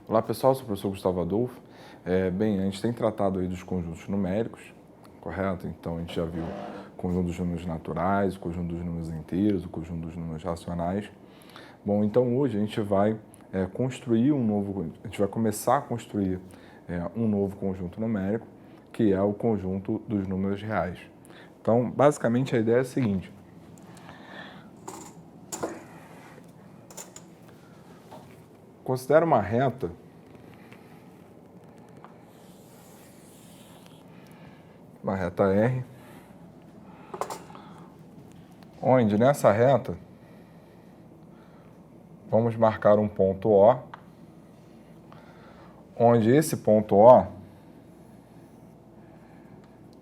Olá pessoal, sou o professor Gustavo Adolfo. Bem, a gente tem tratado aí dos conjuntos numéricos, correto? Então a gente já viu o conjunto dos números naturais, o conjunto dos números inteiros, o conjunto dos números racionais. Bom, então hoje a gente vai começar a construir um novo conjunto numérico, que é o conjunto dos números reais. Então, basicamente a ideia é a seguinte: considera uma reta R, onde nessa reta vamos marcar um ponto O, onde esse ponto O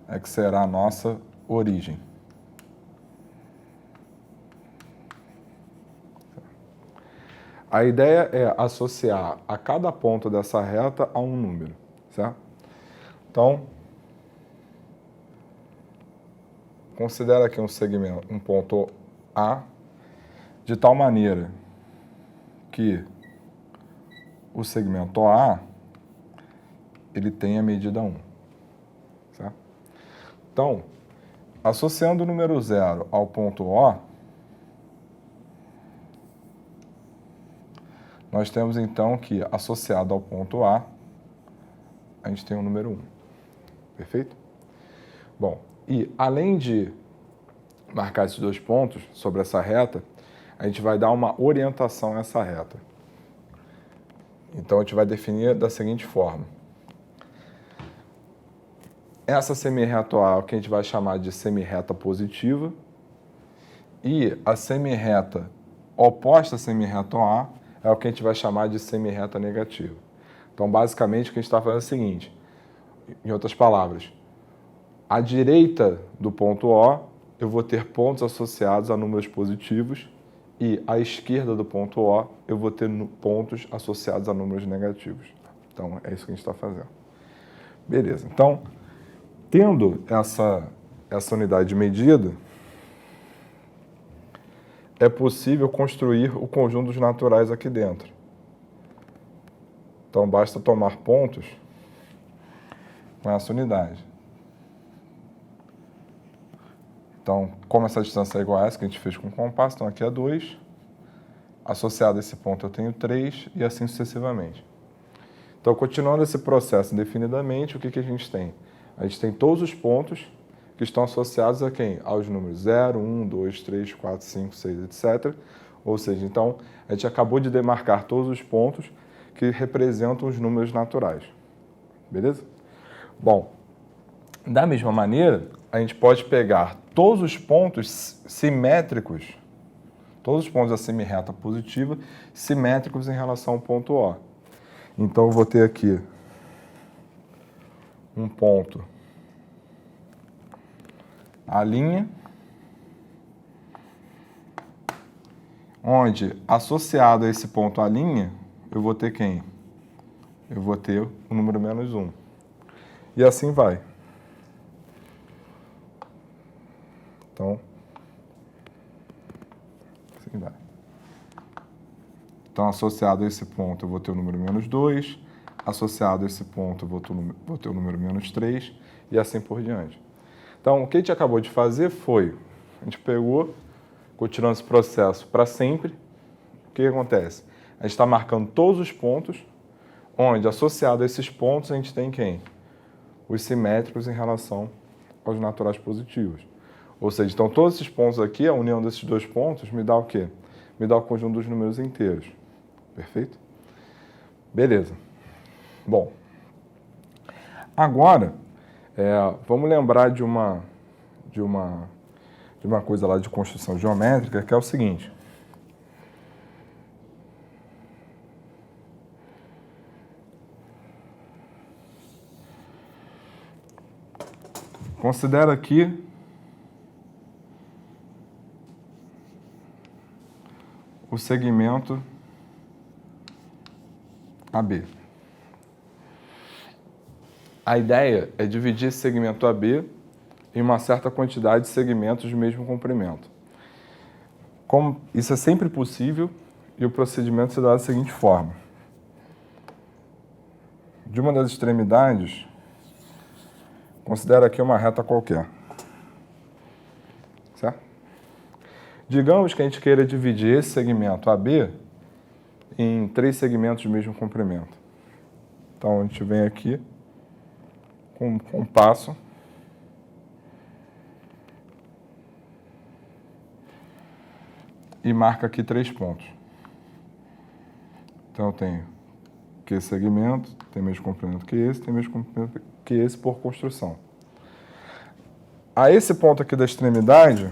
é que será a nossa origem. A ideia é associar a cada ponto dessa reta a um número, certo? Então, considera aqui um segmento, um ponto A, de tal maneira que o segmento A ele tem a medida 1, certo? Então, associando o número 0 ao ponto O, nós temos então que, associado ao ponto A, a gente tem o número 1. Perfeito? Bom, e além de marcar esses dois pontos sobre essa reta, a gente vai dar uma orientação a essa reta. Então, a gente vai definir da seguinte forma. Essa semirreta A é o que a gente vai chamar de semirreta positiva, e a semirreta oposta à semirreta A é o que a gente vai chamar de semirreta negativa. Então, basicamente, o que a gente está fazendo é o seguinte: em outras palavras, à direita do ponto O, eu vou ter pontos associados a números positivos, e à esquerda do ponto O, eu vou ter pontos associados a números negativos. Então, é isso que a gente está fazendo. Beleza. Então, tendo essa unidade de medida, é possível construir o conjunto dos naturais aqui dentro. Então, basta tomar pontos com essa unidade. Então, como essa distância é igual a essa que a gente fez com o compasso, então aqui é 2. Associado a esse ponto eu tenho 3 e assim sucessivamente. Então, continuando esse processo indefinidamente, o que a gente tem? A gente tem todos os pontos que estão associados a quem? Aos números 0, 1, 2, 3, 4, 5, 6, etc. Ou seja, então, a gente acabou de demarcar todos os pontos que representam os números naturais. Beleza? Bom, da mesma maneira, a gente pode pegar todos os pontos simétricos, todos os pontos da semirreta positiva, simétricos em relação ao ponto O. Então, eu vou ter aqui um ponto A', onde, associado a esse ponto A', eu vou ter quem? Eu vou ter o número menos 1. E assim vai. Então, assim vai. Então, associado a esse ponto, eu vou ter o número menos 2. Associado a esse ponto, eu vou ter o número menos 3. E assim por diante. Então, o que a gente acabou de fazer foi, a gente pegou, continuando esse processo para sempre. O que acontece? A gente está marcando todos os pontos, onde, associado a esses pontos, a gente tem quem? Os simétricos em relação aos naturais positivos. Ou seja, então todos esses pontos aqui, a união desses dois pontos, me dá o quê? Me dá o conjunto dos números inteiros. Perfeito? Beleza. Bom, agora, vamos lembrar de uma coisa lá de construção geométrica, que é o seguinte. Considera aqui o segmento AB. A ideia é dividir esse segmento AB em uma certa quantidade de segmentos de mesmo comprimento. Como isso é sempre possível, e o procedimento se dá da seguinte forma. de uma das extremidades, considera aqui uma reta qualquer, certo? Digamos que a gente queira dividir esse segmento AB em 3 segmentos de mesmo comprimento. Então, a gente vem aqui com um compasso e marca aqui 3 pontos. Então, eu tenho que esse segmento tem mesmo comprimento que esse, tem mesmo comprimento que esse por construção. A esse ponto aqui da extremidade,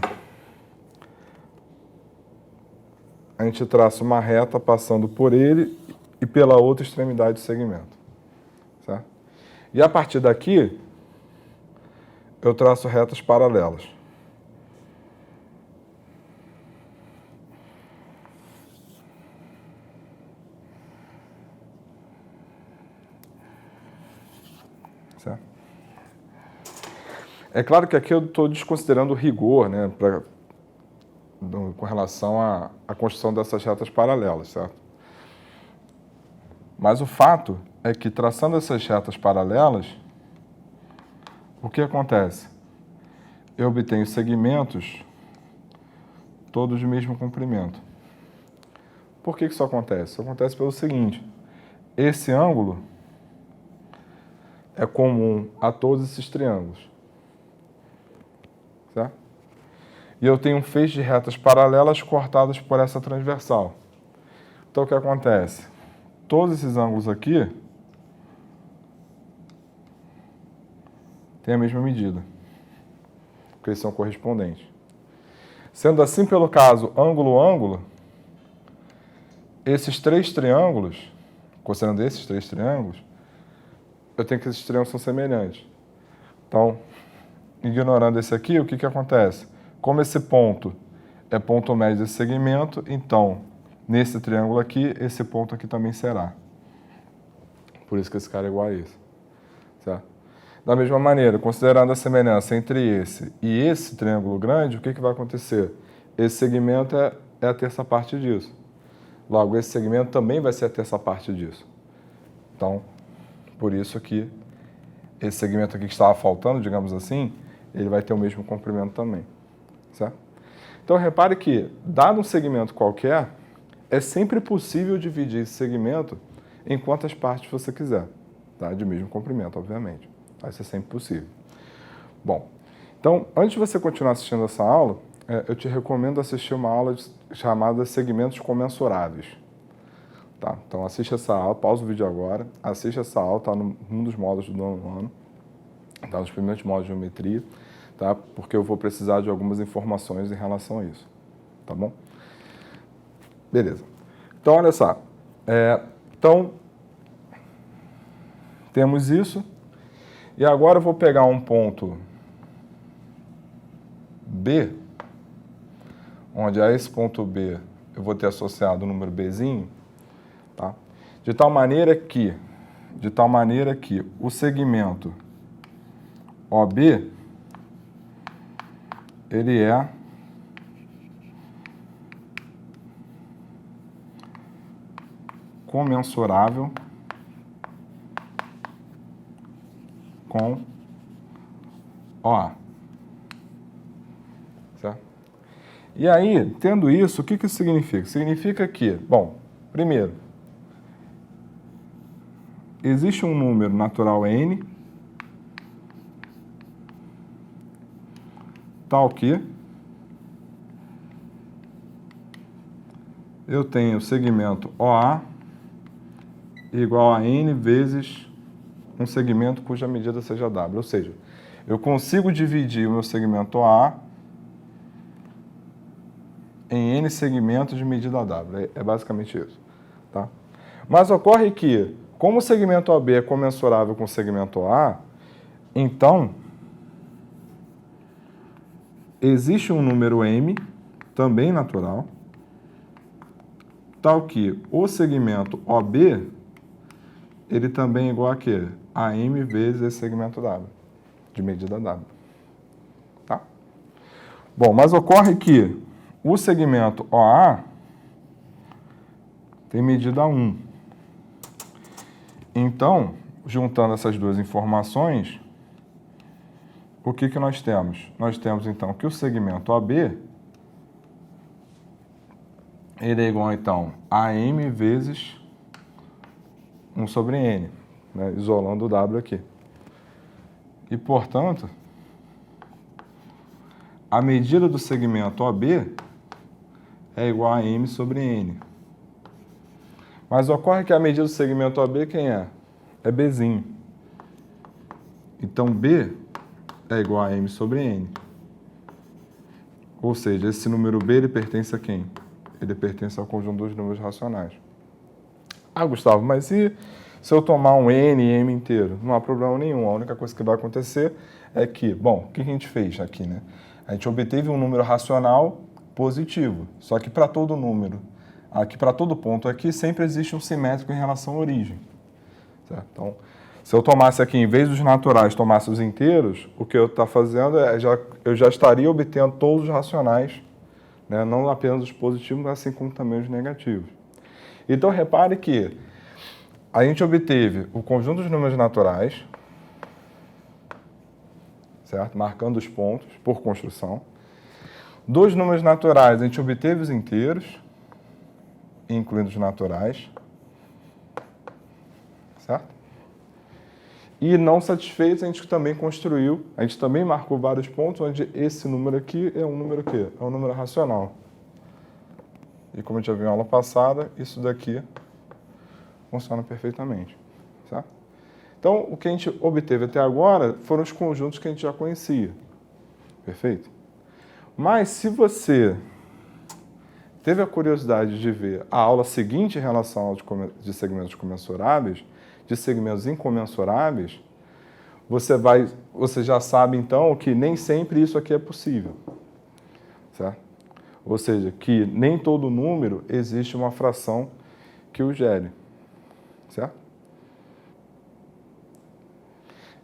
a gente traça uma reta passando por ele e pela outra extremidade do segmento. Certo? E a partir daqui, eu traço retas paralelas. Certo? É claro que aqui eu estou desconsiderando o rigor, né, com relação à construção dessas retas paralelas, certo? Mas o fato é que, traçando essas retas paralelas, o que acontece? Eu obtenho segmentos todos do mesmo comprimento. Por que isso acontece? Isso acontece pelo seguinte: esse ângulo é comum a todos esses triângulos, certo? E eu tenho um feixe de retas paralelas cortadas por essa transversal. Então, o que acontece? Todos esses ângulos aqui têm a mesma medida, porque eles são correspondentes. Sendo assim, pelo caso ângulo-ângulo, esses 3 triângulos, considerando esses 3 triângulos, eu tenho que esses triângulos são semelhantes. Então, ignorando esse aqui, o que acontece? Como esse ponto é ponto médio desse segmento, então, nesse triângulo aqui, esse ponto aqui também será. Por isso que esse cara é igual a esse. Certo? Da mesma maneira, considerando a semelhança entre esse e esse triângulo grande, o que vai acontecer? Esse segmento é a terça parte disso. Logo, esse segmento também vai ser a terça parte disso. Então, por isso que esse segmento aqui que estava faltando, digamos assim, ele vai ter o mesmo comprimento também. Certo? Então, repare que, dado um segmento qualquer, é sempre possível dividir esse segmento em quantas partes você quiser, tá? De mesmo comprimento, obviamente. Isso é sempre possível. Bom, então, antes de você continuar assistindo essa aula, eu te recomendo assistir uma aula chamada Segmentos Comensuráveis. Tá? Então, assiste essa aula, pausa o vídeo agora, assiste essa aula, está num dos módulos do 9º ano, está nos primeiros módulos de geometria, tá? Porque eu vou precisar de algumas informações em relação a isso. Tá bom? Beleza. Então, olha só. Então, temos isso. E agora eu vou pegar um ponto B, onde a esse ponto B eu vou ter associado o número Bzinho, tá? De tal maneira que o segmento OB, ele é comensurável com OA. Certo? E aí, tendo isso, o que isso significa? Significa que, bom, primeiro, existe um número natural n, tal que eu tenho o segmento OA igual a n vezes um segmento cuja medida seja W. Ou seja, eu consigo dividir o meu segmento OA em n segmentos de medida W. É basicamente isso. Tá? Mas ocorre que, como o segmento OB é comensurável com o segmento OA, então, existe um número m, também natural, tal que o segmento OB, ele também é igual a quê? A m vezes esse segmento W, de medida W. Tá? Bom, mas ocorre que o segmento OA tem medida 1. Então, juntando essas duas informações, o que nós temos? Nós temos, então, que o segmento AB ele é igual, então, a M vezes 1 sobre N, né? Isolando o W aqui. E, portanto, a medida do segmento AB é igual a M sobre N. Mas ocorre que a medida do segmento AB quem é? É Bzinho. Então, B é igual a M sobre N. Ou seja, esse número B ele pertence a quem? Ele pertence ao conjunto dos números racionais. Ah, Gustavo, mas e se eu tomar um N e M inteiro? Não há problema nenhum. A única coisa que vai acontecer é que, bom, o que a gente fez aqui, né? A gente obteve um número racional positivo. Só que para todo número, aqui para todo ponto aqui, sempre existe um simétrico em relação à origem. Certo? Então, se eu tomasse aqui, em vez dos naturais, tomasse os inteiros, o que eu estou fazendo é, eu já estaria obtendo todos os racionais, né? Não apenas os positivos, mas assim como também os negativos. Então, repare que a gente obteve o conjunto dos números naturais, certo? Marcando os pontos por construção. Dos números naturais, a gente obteve os inteiros, incluindo os naturais, certo? E não satisfeito, a gente também construiu, a gente também marcou vários pontos onde esse número aqui é um número quê? É um número racional. E como a gente já viu na aula passada, isso daqui funciona perfeitamente, certo? Então, o que a gente obteve até agora foram os conjuntos que a gente já conhecia, perfeito? Mas se você teve a curiosidade de ver a aula seguinte em relação ao de segmentos comensuráveis, de segmentos incomensuráveis, você já sabe, então, que nem sempre isso aqui é possível, certo? Ou seja, que nem todo número existe uma fração que o gere, certo?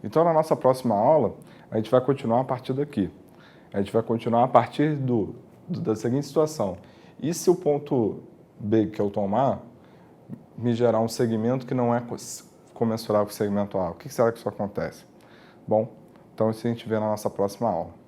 Então, na nossa próxima aula, a gente vai continuar a partir daqui. A gente vai continuar a partir da seguinte situação. E se o ponto B que eu tomar me gerar um segmento que não é comensurável com o segmento A? O que será que isso acontece? Bom, então isso a gente vê na nossa próxima aula.